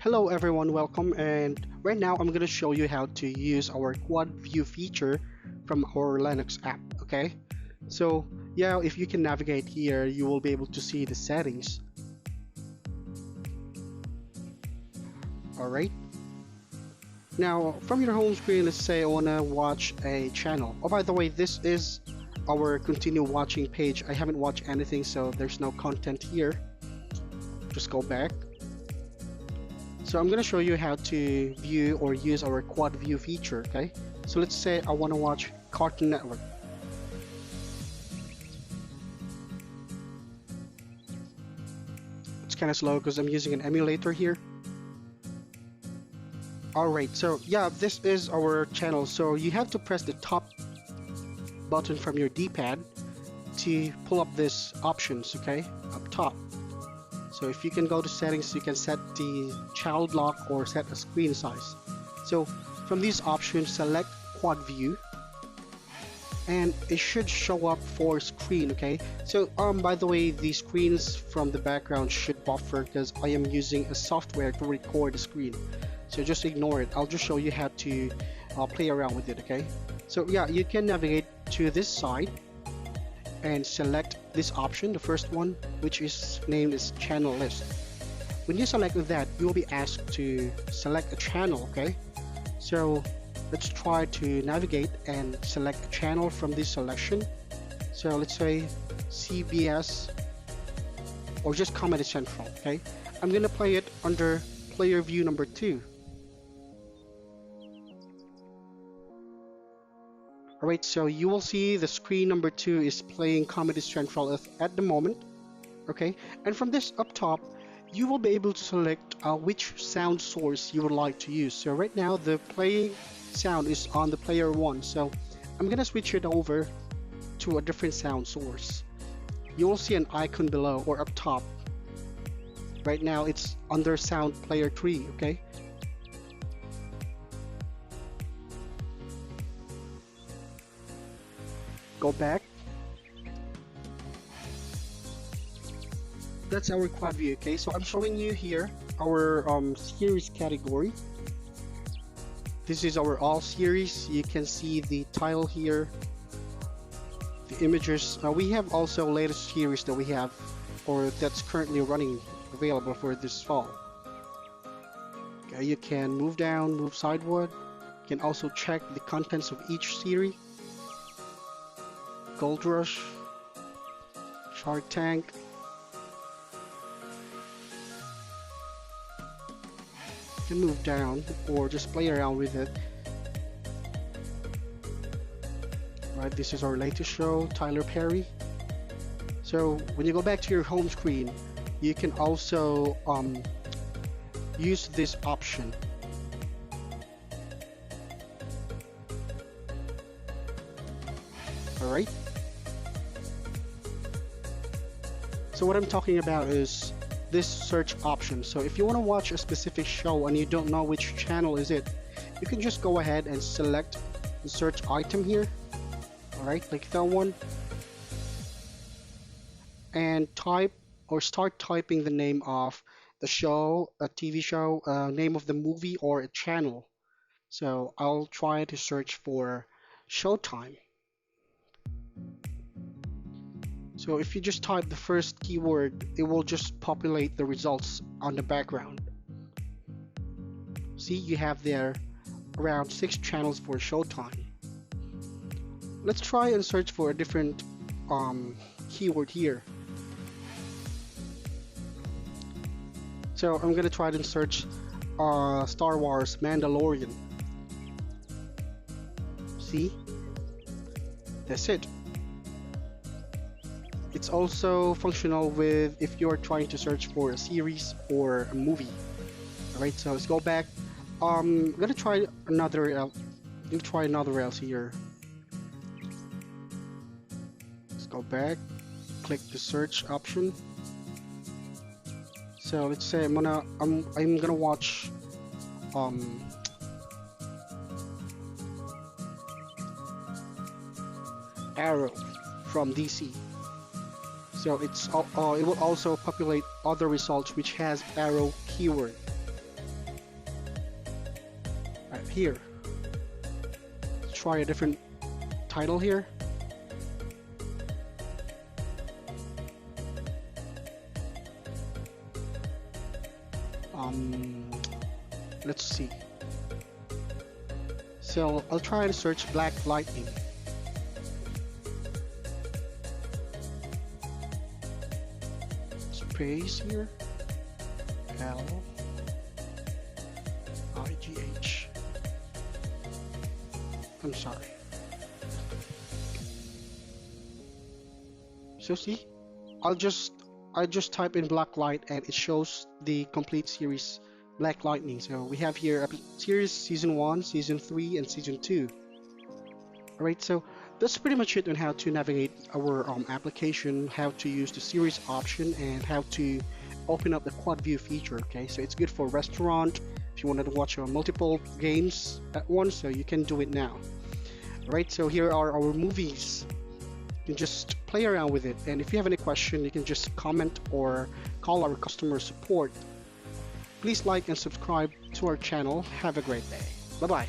Hello everyone, welcome, and right now I'm going to show you how to use our quad view feature from our Linux app, okay? So yeah, if you can navigate here, you will be able to see the settings. Alright, now from your home screen, let's say I want to watch a channel. Oh, by the way, this is our continue watching page. I haven't watched anything, so there's no content here. Just go back. So I'm going to show you how to view or use our quad view feature, okay? So let's say I want to watch Cartoon Network. It's kind of slow because I'm using an emulator here. Alright, so yeah, this is our channel. So you have to press the top button from your D-pad to pull up these options, okay? Up top. So if you can go to settings, you can set the child lock or set a screen size. So from these options, select quad view and it should show up for screen, okay? So by the way, the screens from the background should buffer because I am using a software to record the screen. So just ignore it. I'll just show you how to play around with it, okay? So yeah, you can navigate to this side and select this option, the first one, which is named as channel list. When you select that, you will be asked to select a channel, okay? So let's try to navigate and select a channel from this selection. So let's say CBS or just Comedy Central, okay? I'm gonna play it under player view number 2. Alright, so you will see the screen number 2 is playing Comedy Central at the moment, okay? And from this up top, you will be able to select which sound source you would like to use. So right now, the playing sound is on the player 1, so I'm gonna switch it over to a different sound source. You will see an icon below or up top. Right now, it's under sound player 3, okay? Go back. That's our quad view, okay? So I'm showing you here our series category. This is our all series. You can see the title here, the images. We have also latest series that we have or that's currently running available for this fall. Okay, you can move down, move sideward. You can also check the contents of each series. Gold Rush, Shark Tank, you can move down or just play around with it. Right, this is our latest show, Tyler Perry. So when you go back to your home screen, you can also use this option. Alright. So what I'm talking about is this search option. So if you want to watch a specific show and you don't know which channel is it, you can just go ahead and select the search item here. Alright, click that one. And type or start typing the name of the show, a TV show, name of the movie, or a channel. So I'll try to search for Showtime. So if you just type the first keyword, it will just populate the results on the background. See, you have there around 6 channels for Showtime. Let's try and search for a different keyword here. So I'm gonna try to search Star Wars Mandalorian. See? That's it. It's also functional with if you're trying to search for a series or a movie. Alright, so let's go back. I'm gonna try another else here. Let's go back, click the search option. So let's say I'm gonna watch Arrow from DC. So it will also populate other results which has arrow keyword. here. Try a different title here. Let's see. So I'll try to search Black Lightning. Space here. LIGH. I'm sorry. So see, I just type in Black Light and it shows the complete series Black Lightning. So we have here series season 1, season 3, and season 2. Alright, so that's pretty much it on how to navigate our application, how to use the series option, and how to open up the quad view feature. Okay, so it's good for restaurant if you wanted to watch multiple games at once, so you can do it now. Alright, so here are our movies. You can just play around with it, and if you have any question, you can just comment or call our customer support. Please like and subscribe to our channel. Have a great day. Bye bye.